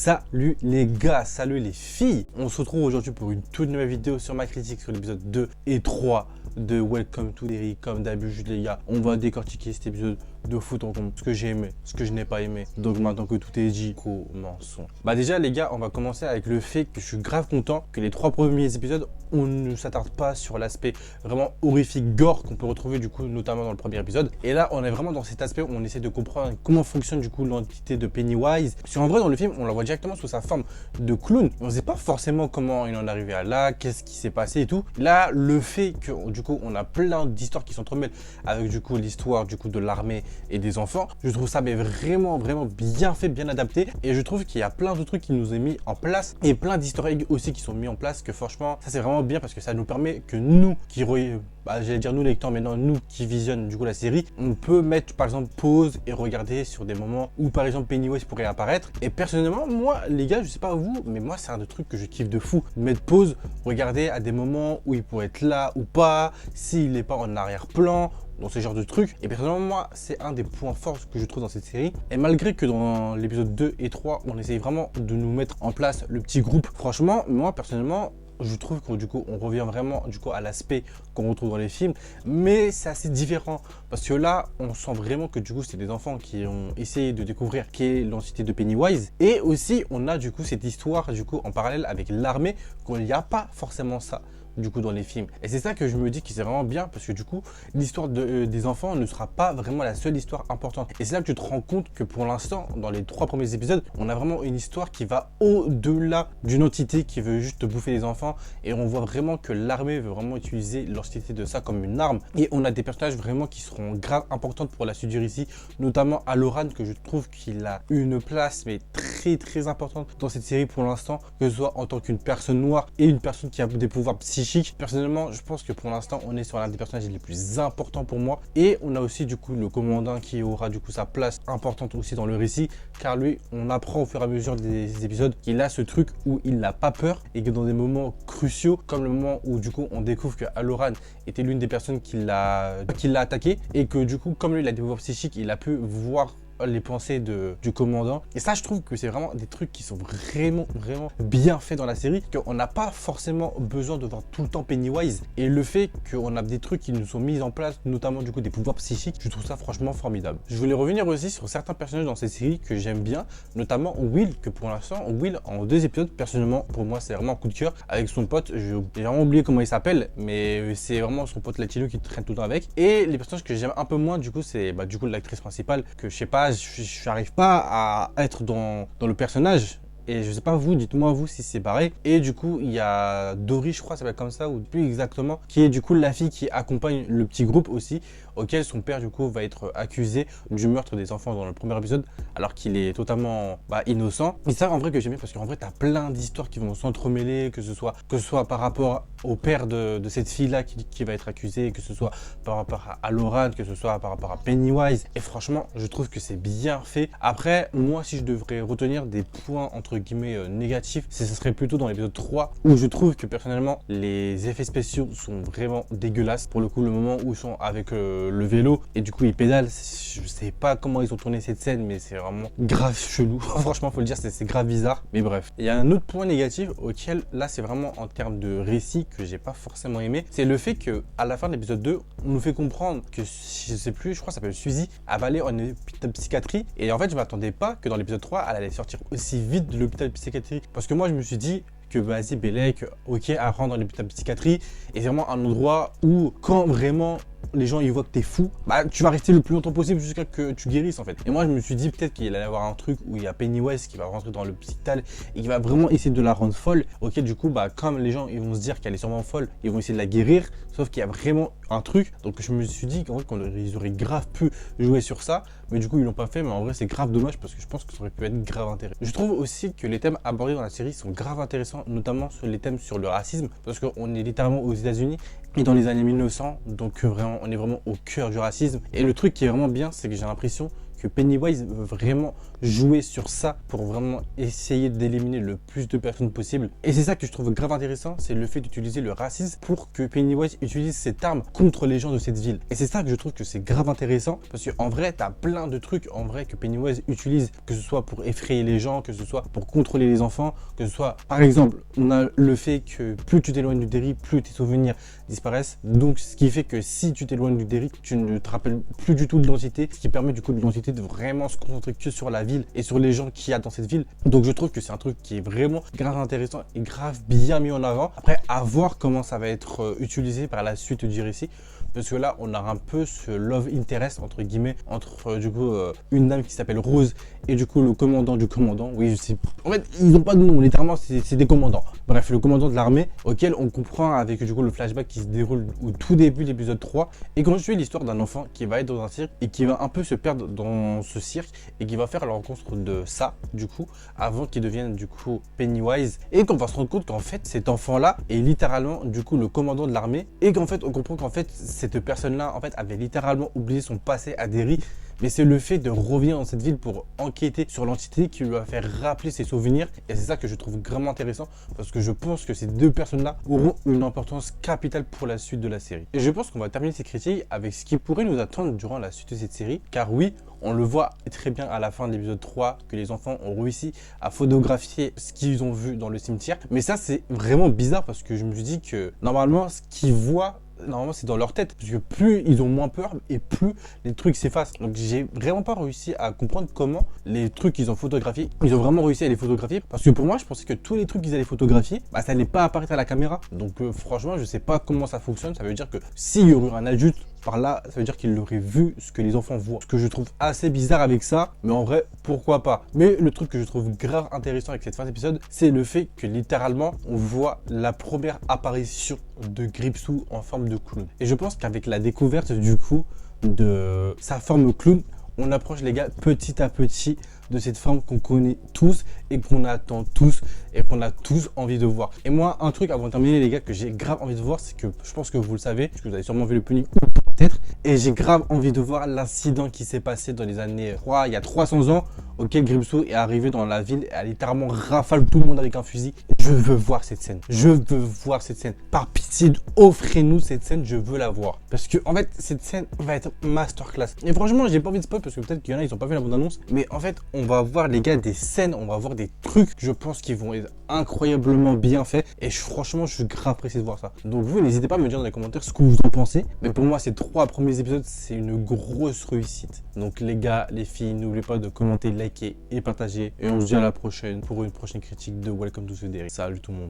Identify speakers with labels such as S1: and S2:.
S1: Salut les gars, salut les filles. On se retrouve aujourd'hui pour une toute nouvelle vidéo sur ma critique sur l'épisode 2 et 3 de Welcome to Derry. Comme d'habitude les gars, on va décortiquer cet épisode de foot en compte, ce que j'ai aimé, ce que je n'ai pas aimé. Donc maintenant que tout est dit, commençons. Bah déjà les gars, on va commencer avec le fait que je suis grave content que les 3 premiers épisodes, on ne s'attarde pas sur l'aspect vraiment horrifique gore qu'on peut retrouver du coup notamment dans le premier épisode. Et là on est vraiment dans cet aspect où on essaie de comprendre comment fonctionne du coup l'entité de Pennywise. Parce qu'en vrai dans le film on la voit directement sous sa forme de clown. On ne sait pas forcément comment il en est arrivé à là, qu'est-ce qui s'est passé et tout. Là le fait que du coup on a plein d'histoires qui s'entremêlent avec du coup l'histoire du coup de l'armée et des enfants, je trouve ça mais vraiment bien fait, bien adapté. Et je trouve qu'il y a plein de trucs qui nous est mis en place et plein d'easter eggs aussi qui sont mis en place que franchement ça c'est vraiment bien parce que ça nous permet que nous qui j'allais dire nous lecteurs, mais non, nous qui visionnent du coup la série, on peut mettre par exemple pause et regarder sur des moments où par exemple Pennywise pourrait apparaître. Et personnellement, moi les gars, je sais pas vous, mais moi c'est un des trucs que je kiffe de fou. Mettre pause, regarder à des moments où il pourrait être là ou pas, s'il n'est pas en arrière-plan, dans ce genre de trucs. Et personnellement, moi, c'est un des points forts que je trouve dans cette série. Et malgré que dans l'épisode 2 et 3, on essaye vraiment de nous mettre en place le petit groupe, franchement, moi personnellement, je trouve que du coup on revient vraiment du coup à l'aspect qu'on retrouve dans les films, mais c'est assez différent parce que là on sent vraiment que du coup c'est des enfants qui ont essayé de découvrir qui est l'entité de Pennywise. Et aussi on a du coup cette histoire du coup en parallèle avec l'armée, qu'il n'y a pas forcément ça du coup dans les films. Et c'est ça que je me dis que c'est vraiment bien parce que du coup l'histoire des enfants ne sera pas vraiment la seule histoire importante. Et c'est là que tu te rends compte que pour l'instant dans les 3 premiers épisodes on a vraiment une histoire qui va au-delà d'une entité qui veut juste bouffer les enfants. Et on voit vraiment que l'armée veut vraiment utiliser l'entité de ça comme une arme. Et on a des personnages vraiment qui seront grave importantes pour la suite du récit, notamment Halloran, que je trouve qu'il a une place mais très importante dans cette série pour l'instant, que ce soit en tant qu'une personne noire et une personne qui a des pouvoirs psychiques. Personnellement je pense que pour l'instant on est sur l'un des personnages les plus importants pour moi. Et on a aussi du coup le commandant qui aura du coup sa place importante aussi dans le récit, car lui on apprend au fur et à mesure des épisodes qu'il a ce truc où il n'a pas peur et que dans des moments cruciaux comme le moment où du coup on découvre que Halloran était l'une des personnes qui l'a attaqué, et que du coup comme lui il a des pouvoirs psychiques, il a pu voir les pensées du commandant. Et ça je trouve que c'est vraiment des trucs qui sont vraiment bien faits dans la série, qu'on n'a pas forcément besoin de voir tout le temps Pennywise. Et le fait qu'on a des trucs qui nous sont mis en place, notamment du coup des pouvoirs psychiques, je trouve ça franchement formidable. Je voulais revenir aussi sur certains personnages dans cette série que j'aime bien, notamment Will, que pour l'instant Will en 2 épisodes personnellement pour moi c'est vraiment un coup de cœur avec son pote. J'ai vraiment oublié comment il s'appelle, mais c'est vraiment son pote latino qui traîne tout le temps avec. Et les personnages que j'aime un peu moins du coup c'est du coup l'actrice principale, que je sais pas, je n'arrive pas à être dans le personnage. Et je sais pas vous, dites-moi vous si c'est pareil. Et du coup il y a Dory, je crois ça s'appelle comme ça, ou plus exactement, qui est du coup la fille qui accompagne le petit groupe aussi, auquel son père du coup va être accusé du meurtre des enfants dans le premier épisode, alors qu'il est totalement innocent. Et ça en vrai que j'aime bien parce qu'en vrai t'as plein d'histoires qui vont s'entremêler, que ce soit par rapport au père de cette fille là qui va être accusée, que ce soit par rapport à Halloran, que ce soit par rapport à Pennywise. Et franchement je trouve que c'est bien fait. Après moi si je devrais retenir des points entre guillemets négatifs, ce serait plutôt dans l'épisode 3 où je trouve que personnellement les effets spéciaux sont vraiment dégueulasses. Pour le coup le moment où ils sont avec le vélo et du coup ils pédalent, je sais pas comment ils ont tourné cette scène mais c'est vraiment grave chelou. Franchement faut le dire, c'est grave bizarre, mais bref. Il y a un autre point négatif auquel là c'est vraiment en termes de récit que j'ai pas forcément aimé, c'est le fait que à la fin de l'épisode 2 on nous fait comprendre que je sais plus, je crois que ça s'appelle Suzy, elle va aller en hôpital psychiatrie. Et en fait je m'attendais pas que dans l'épisode 3 elle allait sortir aussi vite de l'hôpital psychiatrique, parce que moi je me suis dit que vas-y Bélec, ok, à rendre dans l'hôpital psychiatrie, et c'est vraiment un endroit où quand vraiment les gens ils voient que t'es fou, tu vas rester le plus longtemps possible jusqu'à que tu guérisses en fait. Et moi je me suis dit peut-être qu'il allait y avoir un truc où il y a Pennywise qui va rentrer dans l'hôpital et qui va vraiment essayer de la rendre folle. Ok, du coup comme les gens ils vont se dire qu'elle est sûrement folle, ils vont essayer de la guérir, sauf qu'il y a vraiment un truc. Donc je me suis dit qu'en vrai ils auraient grave pu jouer sur ça, mais du coup ils l'ont pas fait. Mais en vrai c'est grave dommage parce que je pense que ça aurait pu être grave intéressant. Je trouve aussi que les thèmes abordés dans la série sont grave intéressants, notamment sur les thèmes sur le racisme, parce qu'on est littéralement aux États-Unis et dans les années 1900, donc vraiment on est vraiment au cœur du racisme. Et le truc qui est vraiment bien, c'est que j'ai l'impression que Pennywise veut vraiment jouer sur ça pour vraiment essayer d'éliminer le plus de personnes possible. Et c'est ça que je trouve grave intéressant, c'est le fait d'utiliser le racisme pour que Pennywise utilise cette arme contre les gens de cette ville. Et c'est ça que je trouve que c'est grave intéressant, parce qu'en vrai, t'as plein de trucs en vrai que Pennywise utilise, que ce soit pour effrayer les gens, que ce soit pour contrôler les enfants, que ce soit, par exemple, on a le fait que plus tu t'éloignes du Derry, plus tes souvenirs disparaissent. Donc, ce qui fait que si tu t'éloignes du Derry, tu ne te rappelles plus du tout de l'entité, ce qui permet du coup de l'entité de vraiment se concentrer que sur la ville et sur les gens qu'il y a dans cette ville. Donc, je trouve que c'est un truc qui est vraiment grave intéressant et grave bien mis en avant. Après, à voir comment ça va être utilisé par la suite du récit. Parce que là, on a un peu ce love interest, entre guillemets, entre du coup une dame qui s'appelle Rose et du coup le commandant du commandant. Oui, je sais. En fait, ils n'ont pas de nom, littéralement, c'est des commandants. Bref, le commandant de l'armée, auquel on comprend avec du coup le flashback qui se déroule au tout début de l'épisode 3. Et quand je suis l'histoire d'un enfant qui va être dans un cirque et qui va un peu se perdre dans ce cirque et qui va faire la rencontre de ça, du coup, avant qu'il devienne du coup Pennywise. Et qu'on va se rendre compte qu'en fait, cet enfant-là est littéralement du coup le commandant de l'armée. Et qu'en fait, on comprend qu'en fait, cette personne-là, en fait, avait littéralement oublié son passé à Derry. Mais c'est le fait de revenir dans cette ville pour enquêter sur l'entité qui lui a fait rappeler ses souvenirs. Et c'est ça que je trouve vraiment intéressant parce que je pense que ces deux personnes-là auront une importance capitale pour la suite de la série. Et je pense qu'on va terminer ces critiques avec ce qui pourrait nous attendre durant la suite de cette série. Car oui, on le voit très bien à la fin de l'épisode 3 que les enfants ont réussi à photographier ce qu'ils ont vu dans le cimetière. Mais ça, c'est vraiment bizarre parce que je me suis dit que normalement, ce qu'ils voient, normalement c'est dans leur tête, parce que plus ils ont moins peur et plus les trucs s'effacent. Donc j'ai vraiment pas réussi à comprendre comment les trucs qu'ils ont photographiés, ils ont vraiment réussi à les photographier, parce que pour moi je pensais que tous les trucs qu'ils allaient photographier, bah ça allait pas apparaître à la caméra. Donc franchement je sais pas comment ça fonctionne. Ça veut dire que s'il y aurait eu un adulte par là, ça veut dire qu'il aurait vu ce que les enfants voient. Ce que je trouve assez bizarre avec ça, mais en vrai, pourquoi pas. Mais le truc que je trouve grave intéressant avec cette fin d'épisode, c'est le fait que littéralement, on voit la première apparition de Gripsou en forme de clown. Et je pense qu'avec la découverte du coup de sa forme clown, on approche les gars petit à petit de cette forme qu'on connaît tous et qu'on attend tous et qu'on a tous envie de voir. Et moi, un truc avant de terminer les gars que j'ai grave envie de voir, c'est que je pense que vous le savez, parce que vous avez sûrement vu le Punisher ou peut-être, et j'ai grave envie de voir l'incident qui s'est passé dans les années 3, il y a 300 ans, auquel Gripsou est arrivé dans la ville et a littéralement rafale tout le monde avec un fusil. Je veux voir cette scène. Je veux voir cette scène. Par pitié, offrez-nous cette scène, je veux la voir. Parce que en fait, cette scène va être masterclass. Et franchement, j'ai pas envie de spoil parce que peut-être qu'il y en a, ils ont pas vu la bande-annonce. Mais en fait, on va voir les gars des scènes, on va voir des trucs, je pense qu'ils vont être incroyablement bien faits. Et franchement, je suis grave pressé de voir ça. Donc vous, n'hésitez pas à me dire dans les commentaires ce que vous en pensez. Mais pour moi, ces 3 premiers épisodes, c'est une grosse réussite. Donc les gars, les filles, n'oubliez pas de commenter, liker et partager. Et on se dit à la prochaine pour une prochaine critique de Welcome to the Derry. Salut tout le monde.